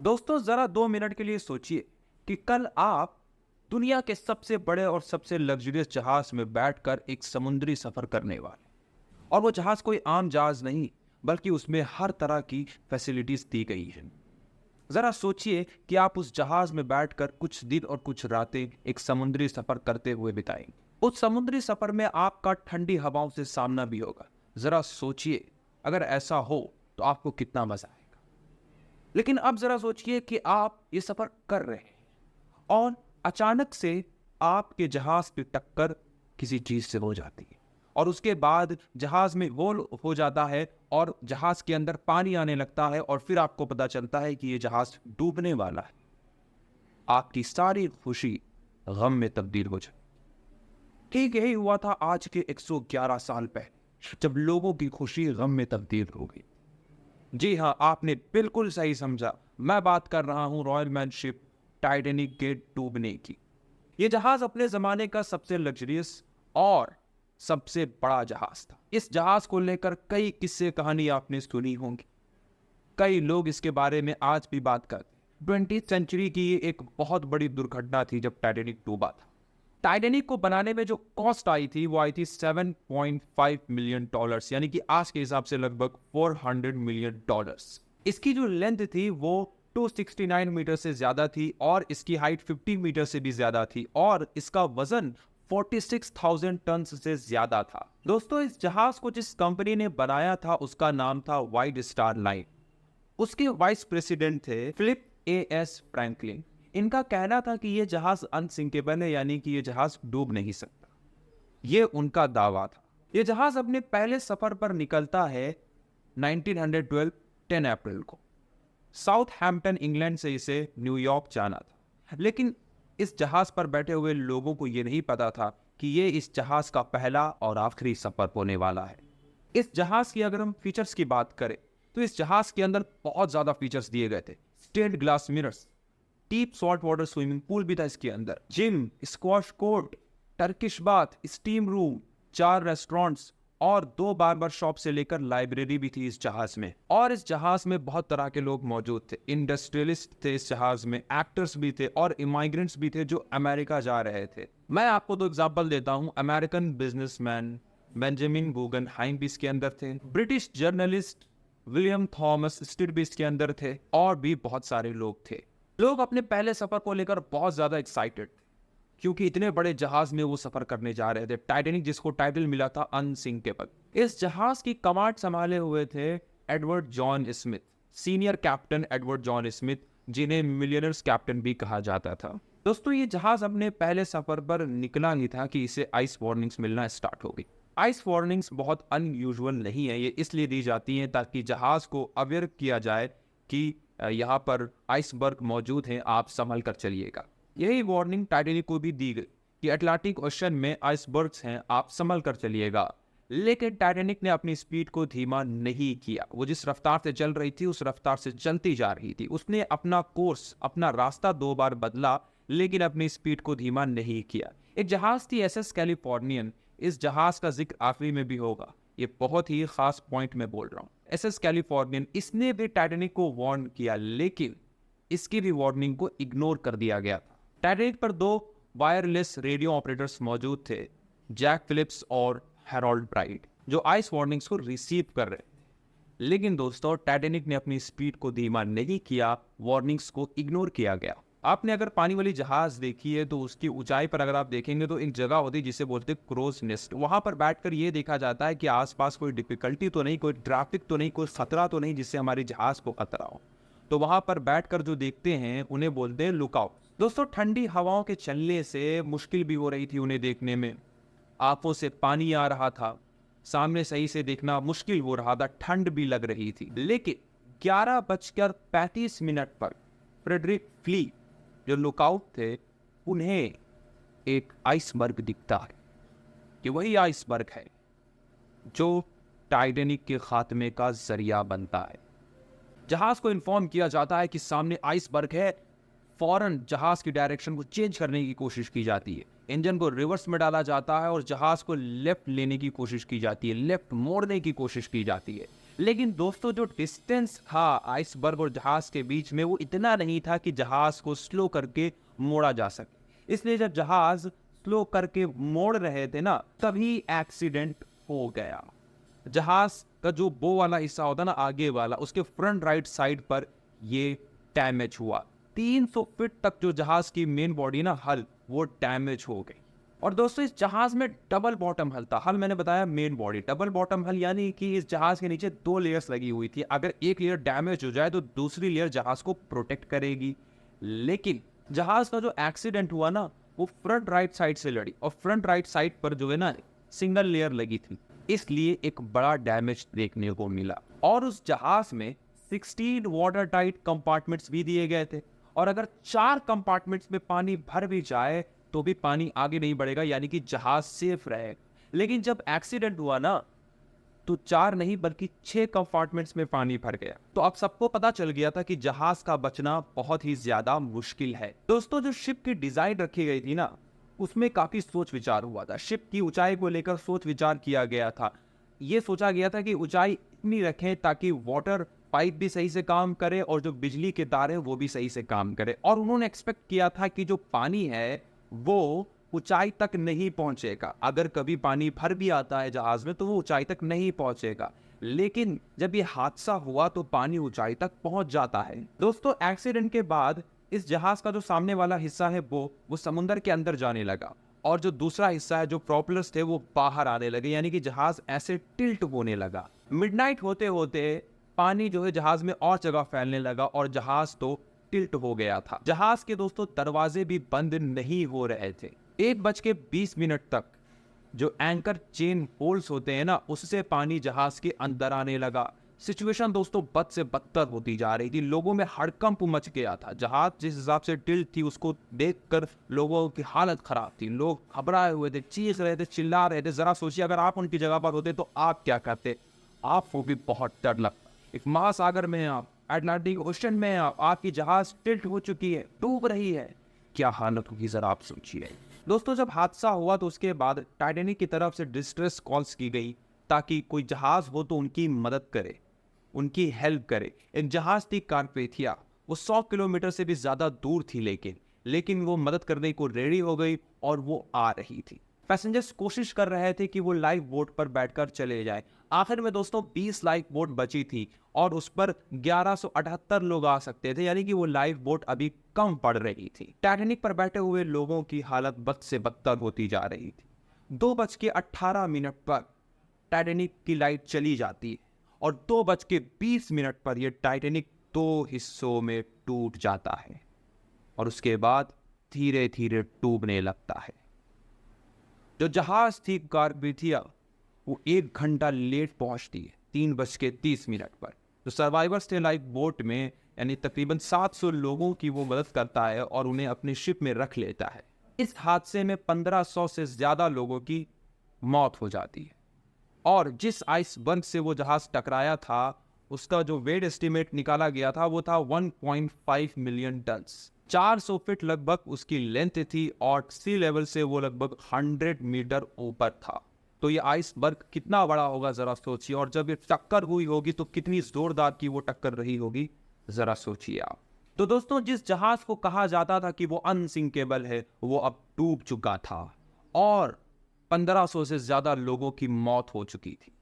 दोस्तों जरा 2 मिनट के लिए सोचिए कि कल आप दुनिया के सबसे बड़े और सबसे लग्जरियस जहाज में बैठकर एक समुद्री सफर करने वाले। और वो जहाज कोई आम जहाज नहीं, बल्कि उसमें हर तरह की फैसिलिटीज दी गई है। जरा सोचिए कि आप उस जहाज में बैठकर कुछ दिन और कुछ रातें एक समुद्री सफर करते हुए बिताएंगे। उस समुद्री सफर में आपका ठंडी हवाओं से सामना भी होगा। जरा सोचिए, अगर ऐसा हो तो आपको कितना मजा आएगा। लेकिन अब जरा सोचिए कि आप ये सफर कर रहे हैं और अचानक से आपके जहाज की टक्कर किसी चीज से हो जाती है और उसके बाद जहाज में होल हो जाता है और जहाज के अंदर पानी आने लगता है और फिर आपको पता चलता है कि ये जहाज डूबने वाला है। आपकी सारी खुशी गम में तब्दील हो जाए। ठीक यही हुआ था आज के 111 साल पहले, जब लोगों की खुशी गम में तब्दील हो गई। जी हाँ, आपने बिल्कुल सही समझा। मैं बात कर रहा हूं रॉयल मैनशिप टाइटैनिक के डूबने की। यह जहाज अपने जमाने का सबसे लग्जरियस और सबसे बड़ा जहाज था। इस जहाज को लेकर कई किस्से कहानी आपने सुनी होंगी। कई लोग इसके बारे में आज भी बात करते हैं। 20वीं सेंचुरी की ये एक बहुत बड़ी दुर्घटना थी जब टाइटैनिक डूबा था। टाइटैनिक को बनाने में जो कॉस्ट आई थी वो आई थी $7.5 मिलियन, यानी कि आज के हिसाब से लगभग $400 मिलियन। इसकी जो लेंथ थी वो 269 मीटर से ज्यादा थी और इसकी हाइट 50 मीटर से भी ज्यादा थी और इसका वजन 46,000 टन से ज्यादा था। दोस्तों, इस जहाज को जिस कंपनी ने बनाया था उसका नाम था वाइट स्टार लाइन। उसके वाइस प्रेसिडेंट थे फिलिप एस फ्रैंकलिन। इनका कहना था कि यह जहाज अनसिंकेबल है, यानी कि यह जहाज डूब नहीं सकता। यह उनका दावा था। यह जहाज अपने पहले सफर पर निकलता है 1912 10 अप्रैल को। साउथहैम्पटन इंग्लैंड से इसे न्यूयॉर्क जाना था। लेकिन इस जहाज पर बैठे हुए लोगों को यह नहीं पता था कि यह इस जहाज का पहला और आखिरी सफर होने वाला है। इस जहाज की अगर हम फीचर्स की बात करें तो इस जहाज के अंदर बहुत ज्यादा फीचर्स दिए गए थे। Stained glass mirrors, deep salt water swimming pool भी था इसके अंदर, gym, squash court, Turkish bath, steam room, 4 restaurants और 2 बार्बर शॉप से लेकर लाइब्रेरी भी थी इस जहाज में। और इस जहाज में बहुत तरह के लोग मौजूद थे। इंडस्ट्रियलिस्ट थे इस जहाज में, एक्टर्स भी थे और इमाइग्रेंट्स भी थे जो अमेरिका जा रहे थे। मैं आपको 2 एग्जाम्पल देता हूं। अमेरिकन बिजनेसमैन बेंजामिन गूगनहाइम भी इसके अंदर थे। ब्रिटिश जर्नलिस्ट विलियम थॉमस स्टिड भी इसके अंदर थे और भी बहुत सारे लोग थे। लोग अपने पहले सफर को लेकर बहुत ज्यादा एक्साइटेड थे क्योंकि इतने बड़े जहाज में वो सफर करने जा रहे थे। टाइटैनिक, जिसको टाइटल मिला था अनसिंकेबल। इस जहाज की कमांड संभाले हुए थे Edward John Smith, senior captain Edward John Smith, जिन्हें मिलियनर्स कैप्टन भी कहा जाता था। दोस्तों, ये जहाज अपने पहले सफर पर निकला ही था कि इसे आइस वार्निंग्स मिलना स्टार्ट हो गई। आइस वार्निंग्स बहुत अनयूजुअल नहीं है। ये इसलिए दी जाती हैं ताकि जहाज को अवेयर किया जाए कि यहाँ पर आइसबर्ग मौजूद हैं, आप संभल कर चलिएगा। यही वार्निंग टाइटैनिक को भी दी गई कि अटलांटिक ओशन में आइसबर्ग्स हैं, आप संभल कर चलिएगा। लेकिन टाइटैनिक ने अपनी स्पीड को धीमा नहीं किया। वो जिस रफ्तार से चल रही थी उस रफ्तार से चलती जा रही थी। उसने अपना कोर्स, अपना रास्ता 2 बार बदला, लेकिन अपनी स्पीड को धीमा नहीं किया। एक जहाज थी एसएस कैलिफोर्नियन। इस जहाज का जिक्र आखिरी में भी होगा। ये बहुत ही खास पॉइंट में बोल रहा हूँ। एसएस कैलिफोर्नियन, इसने भी टाइटैनिक को वार्न किया, लेकिन इसकी भी वार्निंग को इग्नोर कर दिया गया था। टाइटैनिक पर 2 वायरलेस रेडियो ऑपरेटर्स मौजूद थे, जैक फिलिप्स और हैरोल्ड ब्राइट, जो आइस वार्निंग्स को रिसीव कर रहे थे। लेकिन दोस्तों, टाइटैनिक ने अपनी स्पीड को धीमा नहीं किया, वार्निंग्स को इग्नोर किया गया। आपने अगर पानी वाली जहाज देखी है तो उसकी ऊंचाई पर अगर आप देखेंगे तो एक जगह होती है जिसे बोलते हैं क्रोज नेस्ट। वहां पर बैठकर ये देखा जाता है कि आसपास कोई डिफिकल्टी तो नहीं, कोई ट्रैफिक तो नहीं, कोई खतरा तो नहीं जिससे हमारी जहाज को खतरा हो। तो वहां पर बैठकर जो देखते हैं उन्हें बोलते हैं लुकआउट। दोस्तों, ठंडी हवाओं के चलने से मुश्किल भी हो रही थी उन्हें देखने में। आंखों से पानी आ रहा था, सामने सही से देखना मुश्किल हो रहा था, ठंड भी लग रही थी। लेकिन 11:35 पर फ्रेडरिक फ्ली, जो लुकआउट थे, उन्हें एक आइसबर्ग दिखता है कि वही आइसबर्ग है जो टाइटैनिक के खात्मे का जरिया बनता है। जहाज को इन्फॉर्म किया जाता है कि सामने आइसबर्ग है। फौरन जहाज की डायरेक्शन को चेंज करने की कोशिश की जाती है। इंजन को रिवर्स में डाला जाता है और जहाज को लेफ्ट लेने की कोशिश की जाती है, लेफ्ट मोड़ने की कोशिश की जाती है। लेकिन दोस्तों जो डिस्टेंस था आइसबर्ग और जहाज के बीच में वो इतना नहीं था कि जहाज को स्लो करके मोड़ा जा सके। इसलिए जब जहाज स्लो करके मोड़ रहे थे ना, तभी एक्सीडेंट हो गया। जहाज का जो बो वाला हिस्सा होता ना, आगे वाला, उसके फ्रंट राइट साइड पर ये डैमेज हुआ। 300 फीट तक जो जहाज की मेन बॉडी ना, हल, वो डैमेज हो गई। और दोस्तों इस जहाज में डबल बॉटम हल था। हल मैंने बताया मेन बॉडी, डबल बॉटम हल यानी कि इस जहाज के नीचे 2 लेयर्स लगी हुई थी। अगर एक लेयर डैमेज हो जाए तो दूसरी लेयर जहाज को प्रोटेक्ट करेगी। लेकिन जहाज का जो एक्सीडेंट हुआ ना, वो फ्रंट राइट साइड से लड़ी, और फ्रंट राइट साइड पर जो है ना सिंगल लेयर लगी थी, इसलिए एक बड़ा डैमेज देखने को मिला। और उस जहाज में 16 वाटर टाइट कंपार्टमेंट्स भी दिए गए थे, और अगर 4 कंपार्टमेंट्स में पानी भर भी जाए तो भी पानी आगे नहीं बढ़ेगा, यानी कि जहाज सेफ रहेगा। लेकिन जब एक्सीडेंट हुआ ना, तो 4 नहीं बल्कि 6 कंपार्टमेंट्स में पानी भर गया। तो अब सबको पता चल गया था कि जहाज का बचना बहुत ही ज्यादा मुश्किल है। दोस्तों जो शिप की डिजाइन रखी गई थी ना, उसमें काफी सोच विचार हुआ था। शिप की ऊंचाई को लेकर सोच विचार किया गया था। ये सोचा गया था कि ऊंचाई इतनी रखें ताकि वाटर पाइप भी सही से काम करे और जो बिजली के तार है वो भी सही से काम करे। और उन्होंने एक्सपेक्ट किया था कि जो पानी है वो ऊंचाई तक नहीं पहुंचेगा। अगर कभी पानी भर भी आता है जहाज में तो वो ऊंचाई तक नहीं पहुंचेगा। लेकिन जब ये हादसा हुआ तो पानी ऊंचाई तक पहुंच जाता है। दोस्तों एक्सीडेंट के बाद इस जहाज का जो सामने वाला हिस्सा है वो समुद्र के अंदर जाने लगा, और जो दूसरा हिस्सा है जो प्रोपेलर्स थे वो बाहर आने लगे, यानी कि जहाज ऐसे टिल्ट होने लगा। मिडनाइट होते होते पानी जो है जहाज में और जगह फैलने लगा और जहाज तो टिल्ट हो गया था। जहाज के दोस्तों दरवाजे भी बंद नहीं हो रहे थे। 1:20 तक जो एंकर चेन होल्स होते हैं ना, उससे पानी जहाज के अंदर आने लगा। सिचुएशन दोस्तों बद से बदतर होती जा रही थी। लोगों में हड़कंप मच गया था। जहाज जिस हिसाब से टिल्ट थी उसको देखकर लोगों की हालत खराब थी। लोग घबराए हुए थे, चीख रहे थे, चिल्ला रहे थे। जरा सोचिए अगर आप उनकी जगह पर होते तो आप क्या करते। आपको भी बहुत डर लगता। एक महासागर में आप, अटलांटिक ओशन में आपकी जहाज टिल्ट हो चुकी है, डूब रही है, क्या हालत होगी जरा आप सोचिए। दोस्तों जब हादसा हुआ तो उसके बाद टाइटैनिक की तरफ से डिस्ट्रेस कॉल्स की गई ताकि कोई जहाज हो तो उनकी मदद करे, उनकी हेल्प करे। एक जहाज थी कारपेथिया, वो 100 किलोमीटर से भी ज्यादा दूर थी, लेकिन वो मदद करने को रेडी हो गई और वो आ रही थी। पैसेंजर्स कोशिश कर रहे थे कि वो लाइफ बोट पर बैठकर चले जाए। आखिर में दोस्तों 20 लाइफ बोट बची थी और उस पर 1178 लोग आ सकते थे, यानी कि वो लाइफ बोट अभी कम पड़ रही थी। टाइटैनिक पर बैठे हुए लोगों की हालत बद से बदतर होती जा रही थी। 2:18 पर टाइटैनिक की लाइट चली जाती है और 2:20 पर यह टाइटैनिक 2 हिस्सों में टूट जाता है और उसके बाद धीरे धीरे डूबने लगता है। जो जहाज थी कारपेथिया वो 1 घंटा लेट पहुंचती है 3:30 पर। जो सर्वाइवर्स थे लाइफ बोट में, यानी तकरीबन 700 लोगों की वो मदद करता है और उन्हें अपनी शिप में रख लेता है। इस हादसे में 1500 से ज्यादा लोगों की मौत हो जाती है और जिस आइसबर्ग से वो जहाज टकराया था उसका जो वेट एस्टिमेट निकाला गया था वो था 1.5 मिलियन टन्स। 400 फीट लगभग उसकी लेंथ थी और सी लेवल से वो लगभग 100 मीटर ऊपर था। तो ये आइसबर्ग कितना बड़ा होगा जरा सोचिए, और जब ये टक्कर हुई होगी तो कितनी जोरदार की वो टक्कर रही होगी, जरा सोचिए आप। तो दोस्तों जिस जहाज को कहा जाता था कि वो अनसिंकेबल है, वो अब डूब चुका था और 1500 से ज्यादा लोगों की मौत हो चुकी थी।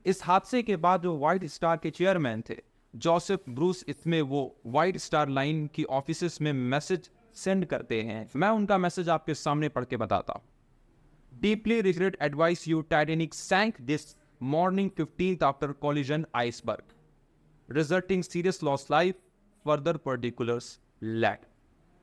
इस हादसे के बाद जो व्हाइट स्टार के चेयरमैन थे जोसेफ ब्रूस, इसमें वो व्हाइट स्टार लाइन की ऑफिसेस में मैसेज सेंड करते हैं। मैं उनका मैसेज आपके सामने पढ़ के बताता हूँ। Deeply regret advise you Titanic sank this morning 15th after collision iceberg resulting serious loss life further particulars lack.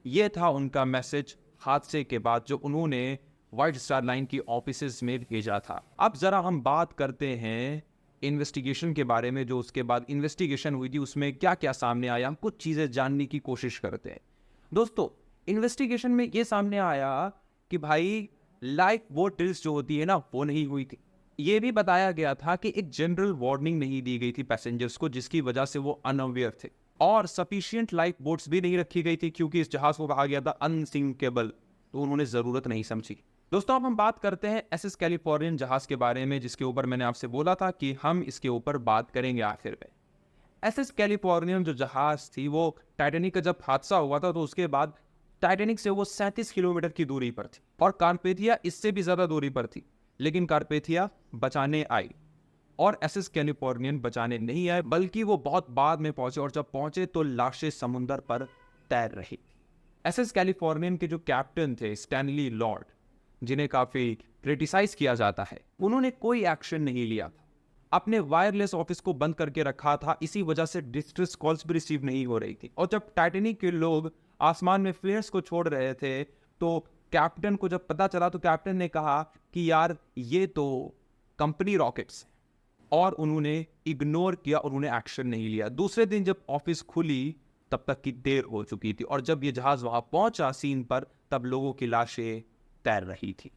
ये था उनका मैसेज हादसे के बाद जो उन्होंने व्हाइट स्टार लाइन की ऑफिसेस में भेजा था। अब जरा हम बात करते हैं इन्वेस्टिगेशन के बारे में। जो उसके बाद इन्वेस्टिगेशन हुई थी उसमें क्या क्या सामने आया, हम कुछ चीजें जानने की कोशिश करते हैं। दोस्तों इन्वेस्टिगेशन में ये सामने आया कि भाई लाइफ बोट ड्रिल्स जो होती है ना वो नहीं हुई थी। ये भी बताया गया था कि एक जनरल वार्निंग नहीं दी गई थी पैसेंजर्स को, जिसकी वजह से वो अनअवेयर थे, और सफिशिएंट लाइफ बोट्स भी नहीं रखी गई थी क्योंकि इस जहाज को कहा गया था अनसिंकेबल, तो उन्होंने जरूरत नहीं समझी। दोस्तों अब हम बात करते हैं एसएस कैलिफोर्नियन जहाज के बारे में, जिसके ऊपर मैंने आपसे बोला था कि हम इसके ऊपर बात करेंगे आखिर में। एसएस कैलिफोर्नियन जो जहाज थी वो टाइटैनिक का जब हादसा हुआ था तो उसके बाद टाइटैनिक से वो 37 किलोमीटर की दूरी पर थी और कारपेथिया इससे भी ज्यादा दूरी पर थी, लेकिन कारपेथिया बचाने आई और एसएस कैलिफोर्नियन बचाने नहीं आए, बल्कि वो बहुत बाद में पहुंचे और जब पहुंचे तो लाशें समुद्र पर तैर रही। एसएस कैलिफोर्नियन के जो कैप्टन थे स्टैनली लॉर्ड, जिन्हें काफी क्रिटिसाइज किया जाता है, उन्होंने कोई एक्शन नहीं लिया था। अपने वायरलेस ऑफिस को बंद करके रखा था, इसी वजह से डिस्ट्रेस कॉल्स भी रिसीव नहीं हो रही थी। और जब टाइटैनिक के लोग आसमान में फ्लेयर्स को छोड़ रहे थे तो कैप्टन को जब पता चला तो कैप्टन ने कहा कि यार ये तो कंपनी रॉकेट्स, और उन्होंने इग्नोर किया, उन्होंने एक्शन नहीं लिया। दूसरे दिन जब ऑफिस खुली तब तक की देर हो चुकी थी और जब ये जहाज वहां पहुंचा सीन पर तब लोगों की लाशें तैर रही थी।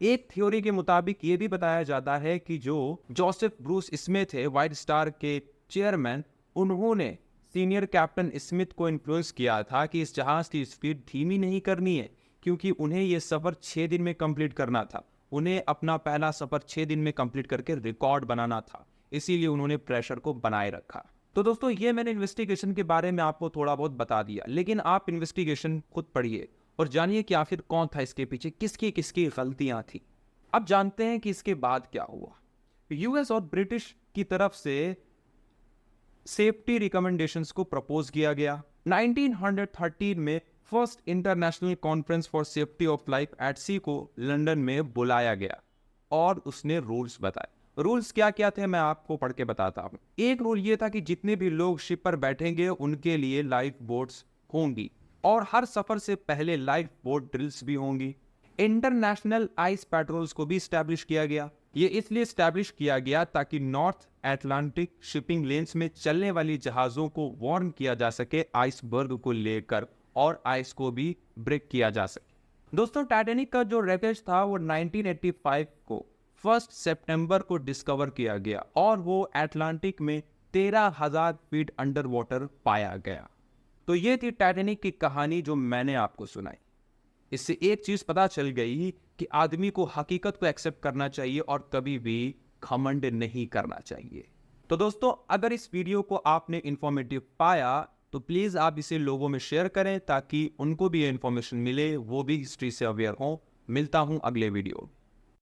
एक थ्योरी के मुताबिक ये भी बताया जाता है कि जो जोसेफ ब्रूस स्मिथ है, व्हाइट स्टार के चेयरमैन, उन्होंने सीनियर कैप्टन स्मिथ को इन्फ्लुएंस किया था कि इस जहाज की स्पीड धीमी नहीं करनी है, क्योंकि उन्हें यह सफर 6 दिन में कंप्लीट करना था। उन्हें अपना पहला सफर 6 दिन में कंप्लीट करके रिकॉर्ड बनाना था, इसीलिए उन्होंने प्रेशर को बनाए रखा। तो दोस्तों ये मैंने इन्वेस्टिगेशन के बारे में आपको थोड़ा बहुत बता दिया, लेकिन आप इन्वेस्टिगेशन खुद पढ़िए और जानिए कि आखिर कौन था इसके पीछे, किसकी किसकी गलतियां थी। अब जानते हैं कि इसके बाद क्या हुआ। यूएस और ब्रिटिश की तरफ से सेफ्टी रिकमेंडेशंस को प्रपोज किया गया। 1913 में first international conference for safety of life at sea को लंदन में बुलाया गया और उसने रूल्स बताए। रूल्स क्या क्या थे मैं आपको पढ़ के बताता हूं। एक रूल ये था कि जितने भी लोग शिप पर बैठेंगे उनके लिए लाइफ बोट्स होंगी और हर सफर से पहले लाइफ बोट ड्रिल्स भी होंगी। इंटरनेशनल आइस पेट्रोल्स को भी स्टैब्लिश किया गया। ये इसलिए स्टैब्लिश किया गया ताकि नॉर्थ अटलांटिक शिपिंग लेन्स में चलने वाली जहाजों को वार्न किया जा सके आइसबर्ग को लेकर और आइस को भी ब्रेक किया जा सके। दोस्तों टाइटैनिक का जो रैकेज था वो 1985 को 1 सितंबर को डिस्कवर किया गया और वो अटलांटिक में 13,000 फीट अंडर वाटर पाया गया। तो ये थी टाइटैनिक की कहानी जो मैंने आपको सुनाई। इससे एक चीज पता चल गई कि आदमी को हकीकत को एक्सेप्ट करना चाहिए और कभी भी घमंड नहीं करना चाहिए। तो दोस्तों अगर इस वीडियो को आपने इंफॉर्मेटिव पाया तो प्लीज आप इसे लोगों में शेयर करें ताकि उनको भी ये इंफॉर्मेशन मिले, वो भी हिस्ट्री से अवेयर हों। मिलता हूं अगले वीडियो।